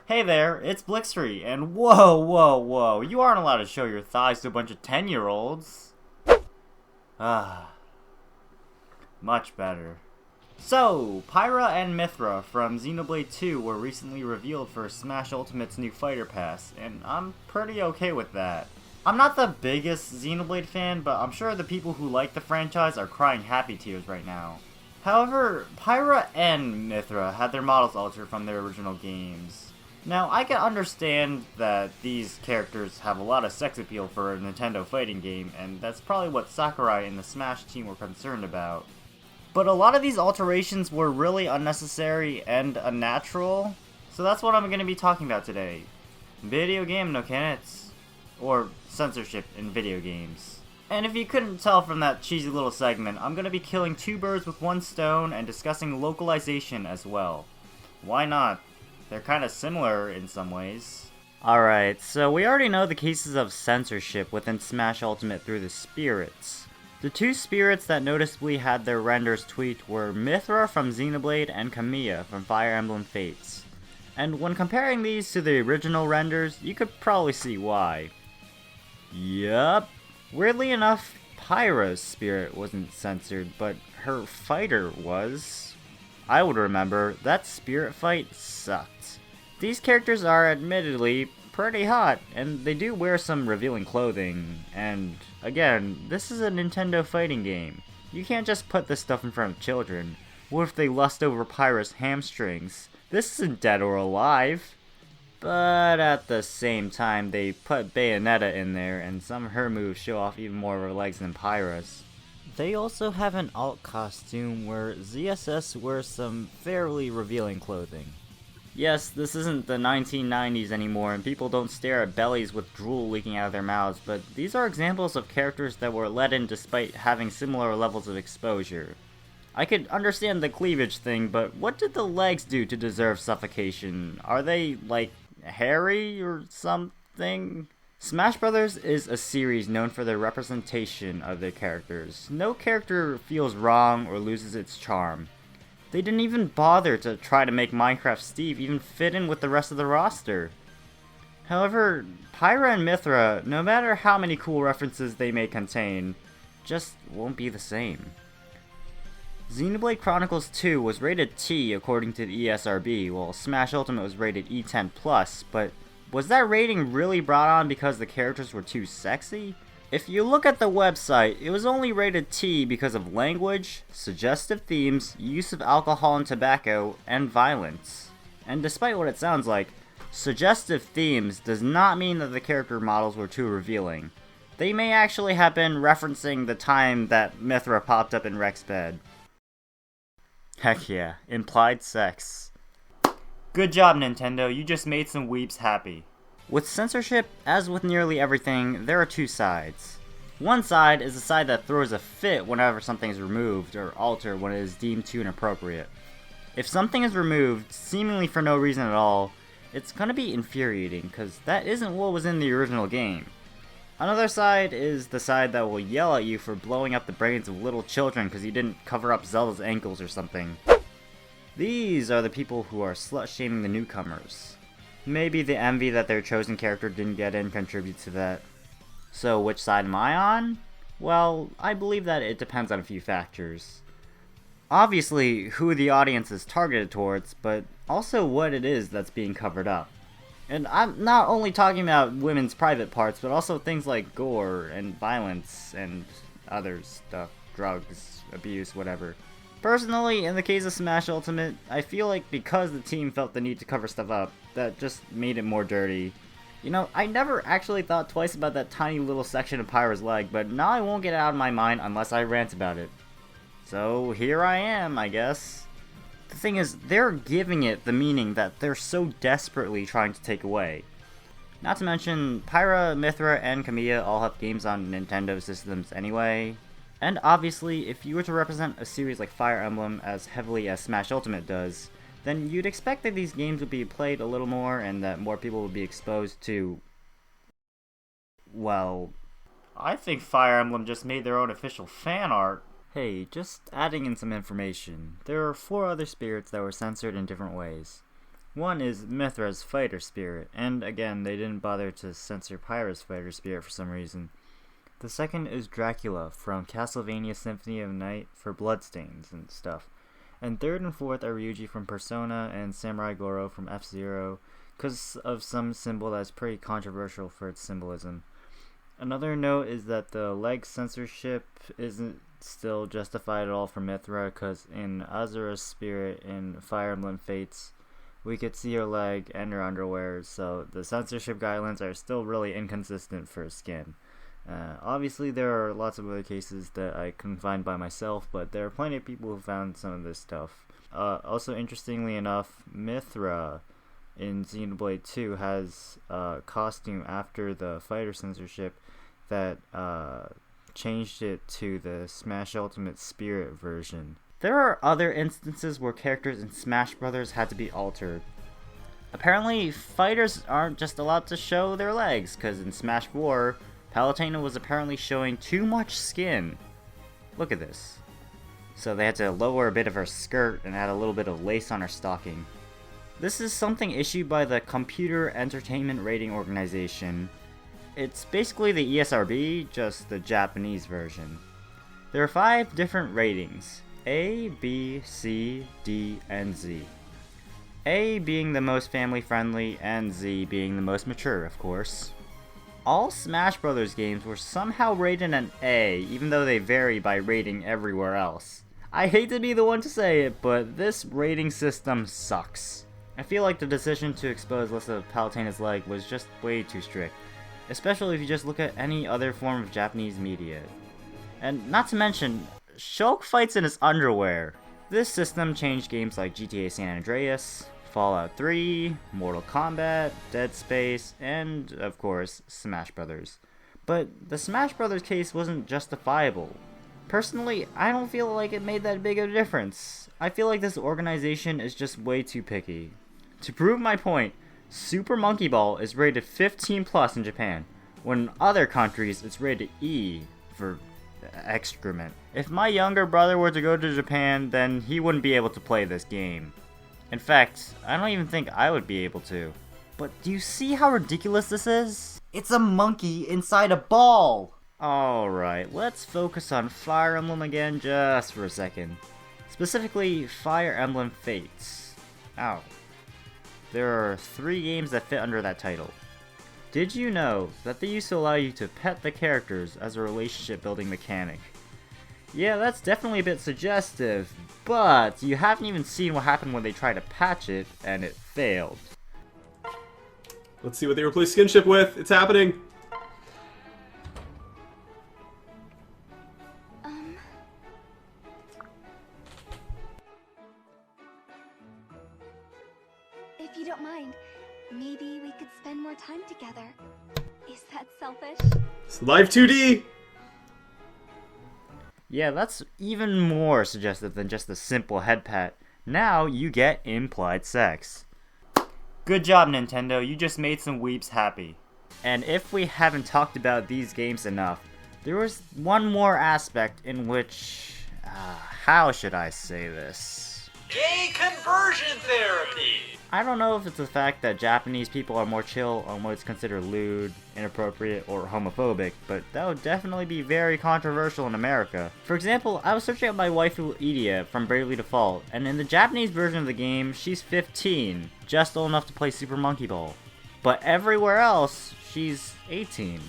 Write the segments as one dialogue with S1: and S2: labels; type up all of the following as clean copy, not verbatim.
S1: Hey there, it's Blixtree, and whoa, you aren't allowed to show your thighs to a bunch of 10-year-olds. Ah, much better. So, Pyra and Mythra from Xenoblade 2 were recently revealed for Smash Ultimate's new Fighter Pass, and I'm pretty okay with that. I'm not the biggest Xenoblade fan, but I'm sure the people who like the franchise are crying happy tears right now. However, Pyra and Mythra had their models altered from their original games. Now, I can understand that these characters have a lot of sex appeal for a Nintendo fighting game, and that's probably what Sakurai and the Smash team were concerned about. But a lot of these alterations were really unnecessary and unnatural, so that's what I'm going to be talking about today. Video game no canets, or censorship in video games. And if you couldn't tell from that cheesy little segment, I'm going to be killing two birds with one stone and discussing localization as well. Why not? They're kind of similar in some ways. Alright, so we already know the cases of censorship within Smash Ultimate through the spirits. The two spirits that noticeably had their renders tweaked were Mythra from Xenoblade and Kamiya from Fire Emblem Fates. And when comparing these to the original renders, you could probably see why. Yup. Weirdly enough, Pyra's spirit wasn't censored, but her fighter was. I would remember, that spirit fight sucked. These characters are admittedly pretty hot, and they do wear some revealing clothing, and again, this is a Nintendo fighting game. You can't just put this stuff in front of children. What if they lust over Pyra's hamstrings? This isn't Dead or Alive. But at the same time, they put Bayonetta in there, and some of her moves show off even more of her legs than Pyra's. They also have an alt costume where ZSS wears some fairly revealing clothing. Yes, this isn't the 1990s anymore, and people don't stare at bellies with drool leaking out of their mouths, but these are examples of characters that were let in despite having similar levels of exposure. I could understand the cleavage thing, but what did the legs do to deserve suffocation? Are they, like, hairy or something? Smash Bros. Is a series known for their representation of their characters. No character feels wrong or loses its charm. They didn't even bother to try to make Minecraft Steve even fit in with the rest of the roster. However, Pyra and Mythra, no matter how many cool references they may contain, just won't be the same. Xenoblade Chronicles 2 was rated T according to the ESRB, while Smash Ultimate was rated E10+, but was that rating really brought on because the characters were too sexy? If you look at the website, it was only rated T because of language, suggestive themes, use of alcohol and tobacco, and violence. And despite what it sounds like, suggestive themes does not mean that the character models were too revealing. They may actually have been referencing the time that Mythra popped up in Rex's bed. Heck yeah, implied sex. Good job, Nintendo, you just made some weeps happy. With censorship, as with nearly everything, there are two sides. One side is the side that throws a fit whenever something is removed or altered when it is deemed too inappropriate. If something is removed, seemingly for no reason at all, it's gonna be infuriating, because that isn't what was in the original game. Another side is the side that will yell at you for blowing up the brains of little children because you didn't cover up Zelda's ankles or something. These are the people who are slut-shaming the newcomers. Maybe the envy that their chosen character didn't get in contributes to that. So which side am I on? Well, I believe that it depends on a few factors. Obviously, who the audience is targeted towards, but also what it is that's being covered up. And I'm not only talking about women's private parts, but also things like gore and violence and other stuff, drugs, abuse, whatever. Personally, in the case of Smash Ultimate, I feel like because the team felt the need to cover stuff up, that just made it more dirty. You know, I never actually thought twice about that tiny little section of Pyra's leg, but now I won't get it out of my mind unless I rant about it. So here I am, I guess. The thing is, they're giving it the meaning that they're so desperately trying to take away. Not to mention, Pyra, Mythra, and Kamiya all have games on Nintendo systems anyway. And obviously, if you were to represent a series like Fire Emblem as heavily as Smash Ultimate does, then you'd expect that these games would be played a little more and that more people would be exposed to, well, I think Fire Emblem just made their own official fan art. Hey, just adding in some information. There are 4 other spirits that were censored in different ways. One is Mithra's fighter spirit, and again, they didn't bother to censor Pyra's fighter spirit for some reason. The second is Dracula from Castlevania Symphony of Night for bloodstains and stuff. And third and fourth are Ryuji from Persona and Samurai Goro from F-Zero, because of some symbol that's pretty controversial for its symbolism. Another note is that the leg censorship isn't still justified at all for Mithra, because in Azura's spirit in Fire Emblem Fates, we could see her leg and her underwear, so the censorship guidelines are still really inconsistent for skin. Obviously, there are lots of other cases that I couldn't find by myself, but there are plenty of people who found some of this stuff. Also, interestingly enough, Mithra in Xenoblade 2 has a costume after the fighter censorship that changed it to the Smash Ultimate Spirit version. There are other instances where characters in Smash Bros. Had to be altered. Apparently, fighters aren't just allowed to show their legs, because in Smash 4, Palutena was apparently showing too much skin. Look at this. So they had to lower a bit of her skirt and add a little bit of lace on her stocking. This is something issued by the Computer Entertainment Rating Organization. It's basically the ESRB, just the Japanese version. There are 5 different ratings: A, B, C, D, and Z. A being the most family-friendly, and Z being the most mature, of course. All Smash Bros. Games were somehow rated an A, even though they vary by rating everywhere else. I hate to be the one to say it, but this rating system sucks. I feel like the decision to expose less of Palutena's leg was just way too strict, especially if you just look at any other form of Japanese media. And not to mention, Shulk fights in his underwear. This system changed games like GTA San Andreas, Fallout 3, Mortal Kombat, Dead Space, and, of course, Smash Bros. But the Smash Bros. Case wasn't justifiable. Personally, I don't feel like it made that big of a difference. I feel like this organization is just way too picky. To prove my point, Super Monkey Ball is rated 15+ in Japan, when in other countries it's rated E for excrement. If my younger brother were to go to Japan, then he wouldn't be able to play this game. In fact, I don't even think I would be able to. But do you see how ridiculous this is? It's a monkey inside a ball! Alright, let's focus on Fire Emblem again just for a second. Specifically, Fire Emblem Fates. Ow. There are 3 games that fit under that title. Did you know that they used to allow you to pet the characters as a relationship building mechanic? Yeah, that's definitely a bit suggestive, but you haven't even seen what happened when they tried to patch it, and it failed.
S2: Let's see what they replace Skinship with. It's happening.
S3: If you don't mind, maybe we could spend more time together. Is that selfish?
S2: It's Live 2D!
S1: Yeah, that's even more suggestive than just a simple head pat. Now you get implied sex. Good job, Nintendo, you just made some weeps happy. And if we haven't talked about these games enough, there was one more aspect in which... how should I say this?
S4: Gay conversion therapy!
S1: I don't know if it's the fact that Japanese people are more chill on what's considered lewd, inappropriate, or homophobic, but that would definitely be very controversial in America. For example, I was searching up my waifu Idia from Bravely Default, and in the Japanese version of the game, she's 15, just old enough to play Super Monkey Ball. But everywhere else, she's 18.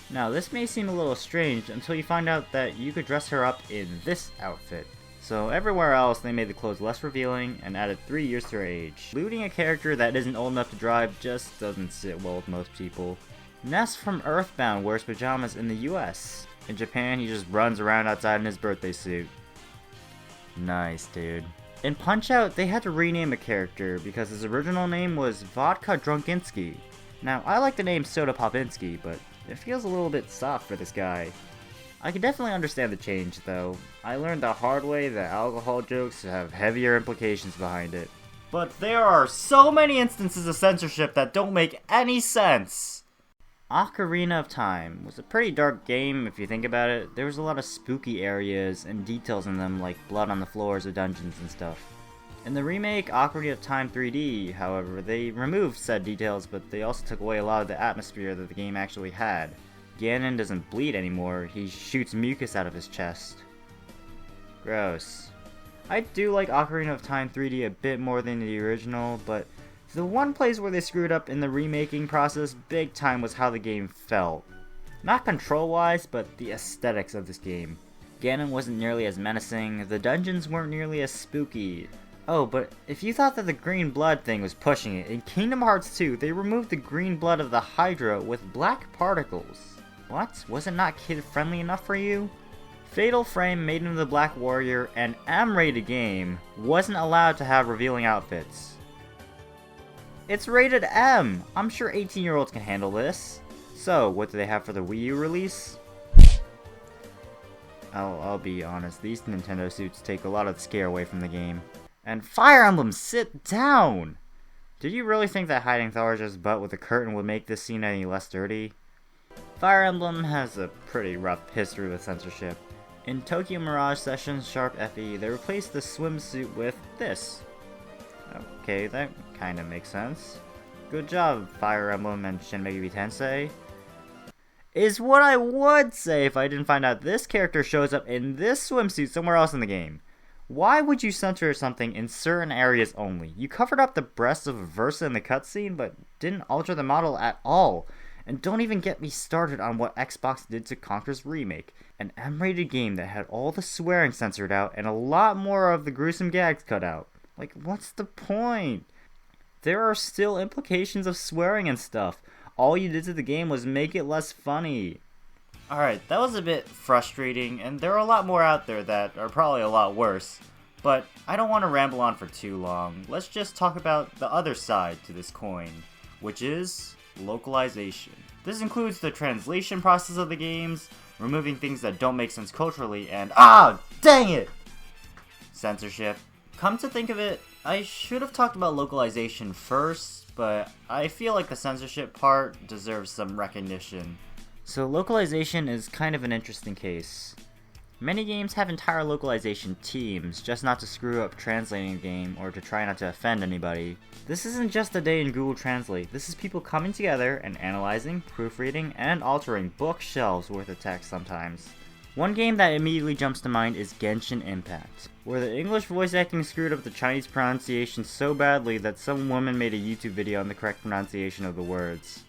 S1: Now, this may seem a little strange until you find out that you could dress her up in this outfit. So everywhere else, they made the clothes less revealing and added 3 years to her age. Looting a character that isn't old enough to drive just doesn't sit well with most people. Ness from Earthbound wears pajamas in the US. In Japan, he just runs around outside in his birthday suit. Nice, dude. In Punch-Out, they had to rename a character because his original name was Vodka Drunkinsky. Now, I like the name Soda Popinski, but it feels a little bit soft for this guy. I can definitely understand the change, though. I learned the hard way that alcohol jokes have heavier implications behind it. But there are so many instances of censorship that don't make any sense! Ocarina of Time was a pretty dark game if you think about it. There was a lot of spooky areas and details in them like blood on the floors of dungeons and stuff. In the remake Ocarina of Time 3D, however, they removed said details, but they also took away a lot of the atmosphere that the game actually had. Ganon doesn't bleed anymore, he shoots mucus out of his chest. Gross. I do like Ocarina of Time 3D a bit more than the original, but the one place where they screwed up in the remaking process big time was how the game felt. Not control-wise, but the aesthetics of this game. Ganon wasn't nearly as menacing, the dungeons weren't nearly as spooky. Oh, but if you thought that the green blood thing was pushing it, in Kingdom Hearts 2, they removed the green blood of the Hydra with black particles. What? Was it not kid-friendly enough for you? Fatal Frame, Maiden of the Black Warrior, and M-rated game wasn't allowed to have revealing outfits. It's rated M! I'm sure 18-year-olds can handle this. So, what do they have for the Wii U release? I'll be honest, these Nintendo suits take a lot of the scare away from the game. And Fire Emblem, sit down! Did you really think that hiding Tharja's butt with a curtain would make this scene any less dirty? Fire Emblem has a pretty rough history with censorship. In Tokyo Mirage Sessions Sharp FE, they replaced the swimsuit with this. Okay, that kinda makes sense. Good job, Fire Emblem and Shin Megami Tensei. Is what I would say if I didn't find out this character shows up in this swimsuit somewhere else in the game. Why would you censor something in certain areas only? You covered up the breasts of Versa in the cutscene, but didn't alter the model at all. And don't even get me started on what Xbox did to Conker's Remake, an M-rated game that had all the swearing censored out and a lot more of the gruesome gags cut out. Like, what's the point? There are still implications of swearing and stuff. All you did to the game was make it less funny. Alright, that was a bit frustrating, and there are a lot more out there that are probably a lot worse. But I don't want to ramble on for too long. Let's just talk about the other side to this coin, which is localization. This includes the translation process of the games, removing things that don't make sense culturally, and dang it! Censorship. Come to think of it, I should have talked about localization first, but I feel like the censorship part deserves some recognition. So localization is kind of an interesting case. Many games have entire localization teams, just not to screw up translating a game or to try not to offend anybody. This isn't just a day in Google Translate, this is people coming together and analyzing, proofreading, and altering bookshelves worth of text sometimes. One game that immediately jumps to mind is Genshin Impact, where the English voice acting screwed up the Chinese pronunciation so badly that some woman made a YouTube video on the correct pronunciation of the words.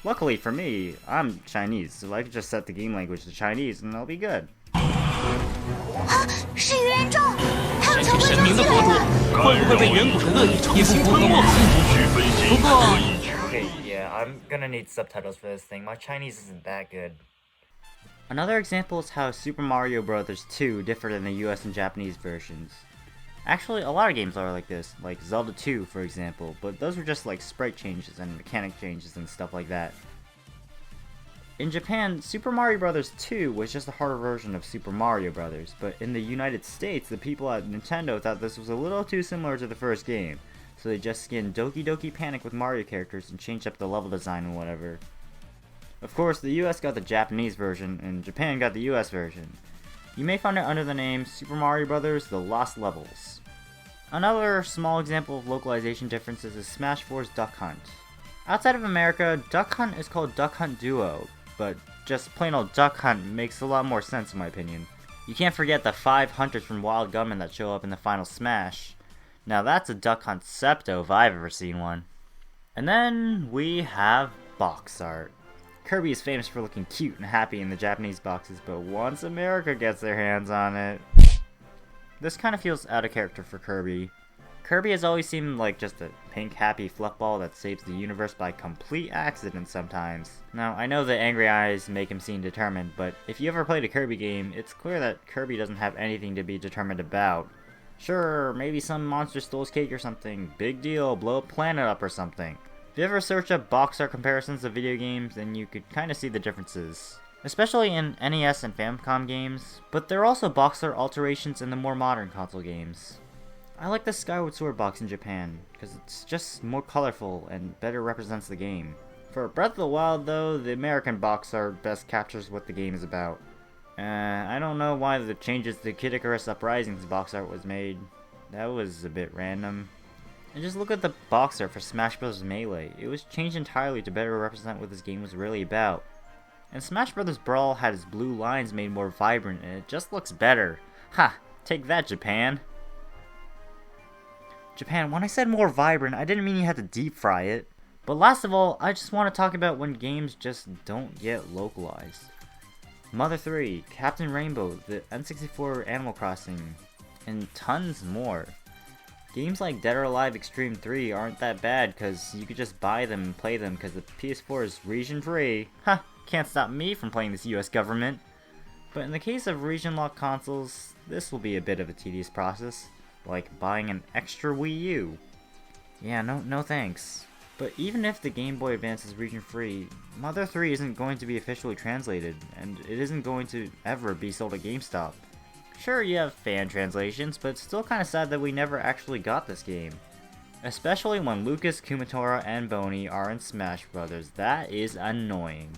S1: Luckily for me, I'm Chinese, so I can just set the game language to Chinese and I'll be good.
S3: 是元宙，他们从
S5: 神
S3: 未中
S5: 明的国度会不会被远古的恶意强行吞没？不过，
S1: Okay, yeah, I'm gonna need subtitles for this thing. My Chinese isn't that good. Another example is how Super Mario Bros. 2 differed in the US and Japanese versions. Actually, a lot of games are like this, like Zelda 2 for example, but those were just like sprite changes and mechanic changes and stuff like that. In Japan, Super Mario Bros. 2 was just a harder version of Super Mario Bros., but in the United States, the people at Nintendo thought this was a little too similar to the first game, so they just skinned Doki Doki Panic with Mario characters and changed up the level design and whatever. Of course, the US got the Japanese version, and Japan got the US version. You may find it under the name Super Mario Bros. The Lost Levels. Another small example of localization differences is Smash 4's Duck Hunt. Outside of America, Duck Hunt is called Duck Hunt Duo, but just plain old Duck Hunt makes a lot more sense in my opinion. You can't forget the 5 hunters from Wild Gunman that show up in the final Smash. Now that's a Duck Hunt Septo if I've ever seen one. And then we have box art. Kirby is famous for looking cute and happy in the Japanese boxes, but once America gets their hands on it... This kind of feels out of character for Kirby. Kirby has always seemed like just a pink happy fluffball that saves the universe by complete accident sometimes. Now, I know that angry eyes make him seem determined, but if you ever played a Kirby game, it's clear that Kirby doesn't have anything to be determined about. Sure, maybe some monster stole his cake or something, big deal, blow a planet up or something. If you ever search up box art comparisons of video games, then you could kinda see the differences. Especially in NES and Famicom games, but there are also box art alterations in the more modern console games. I like the Skyward Sword box in Japan, because it's just more colorful and better represents the game. For Breath of the Wild though, the American box art best captures what the game is about. I don't know why the changes to Kid Icarus Uprising's box art was made. That was a bit random. And just look at the box art for Smash Bros. Melee. It was changed entirely to better represent what this game was really about. And Smash Bros. Brawl had its blue lines made more vibrant, and it just looks better. Ha! Take that, Japan! Japan, when I said more vibrant, I didn't mean you had to deep fry it. But last of all, I just want to talk about when games just don't get localized. Mother 3, Captain Rainbow, the N64 Animal Crossing, and tons more. Games like Dead or Alive Extreme 3 aren't that bad because you could just buy them and play them because the PS4 is region free. Ha! Can't stop me from playing this US government. But in the case of region-locked consoles, this will be a bit of a tedious process, like buying an extra Wii U. Yeah, no thanks. But even if the Game Boy Advance is region-free, Mother 3 isn't going to be officially translated, and it isn't going to ever be sold at GameStop. Sure, you have fan translations, but it's still kinda sad that we never actually got this game. Especially when Lucas, Kumatora, and Boney are in Smash Bros. That is annoying.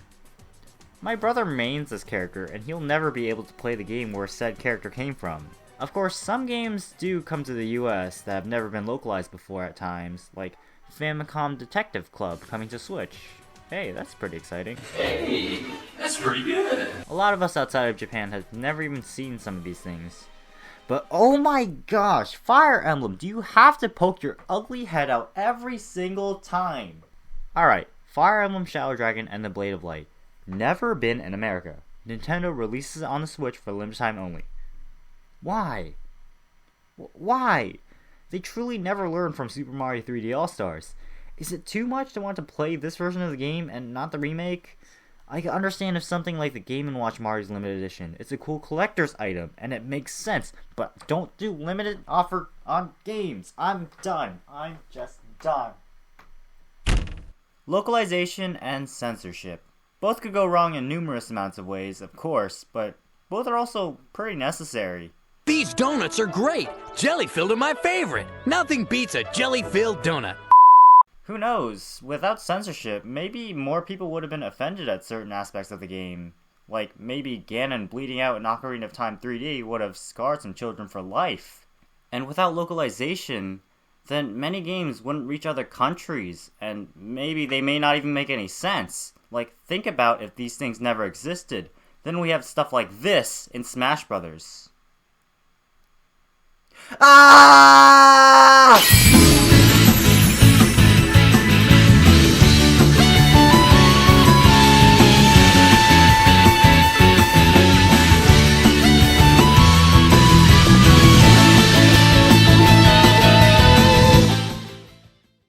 S1: My brother mains this character, and he'll never be able to play the game where said character came from. Of course, some games do come to the US that have never been localized before at times, like Famicom Detective Club coming to Switch. Hey, that's pretty exciting.
S5: Hey, that's pretty good.
S1: A lot of us outside of Japan have never even seen some of these things. But oh my gosh, Fire Emblem, do you have to poke your ugly head out every single time? Alright, Fire Emblem Shadow Dragon and the Blade of Light. Never been in America. Nintendo releases it on the Switch for limited time only. Why? Why? They truly never learned from Super Mario 3D All-Stars. Is it too much to want to play this version of the game and not the remake? I can understand if something like the Game & Watch Mario's Limited Edition. It's a cool collector's item, and it makes sense, but don't do limited offer on games. I'm done. I'm just done. Localization and censorship. Both could go wrong in numerous amounts of ways, of course, but both are also pretty necessary.
S6: These donuts are great! Jelly-filled are my favorite! Nothing beats a jelly-filled donut!
S1: Who knows? Without censorship, maybe more people would have been offended at certain aspects of the game. Like, maybe Ganon bleeding out in Ocarina of Time 3D would have scarred some children for life. And without localization, then many games wouldn't reach other countries, and maybe they may not even make any sense. Like, think about if these things never existed. Then we have stuff like this in Smash Brothers. Ah!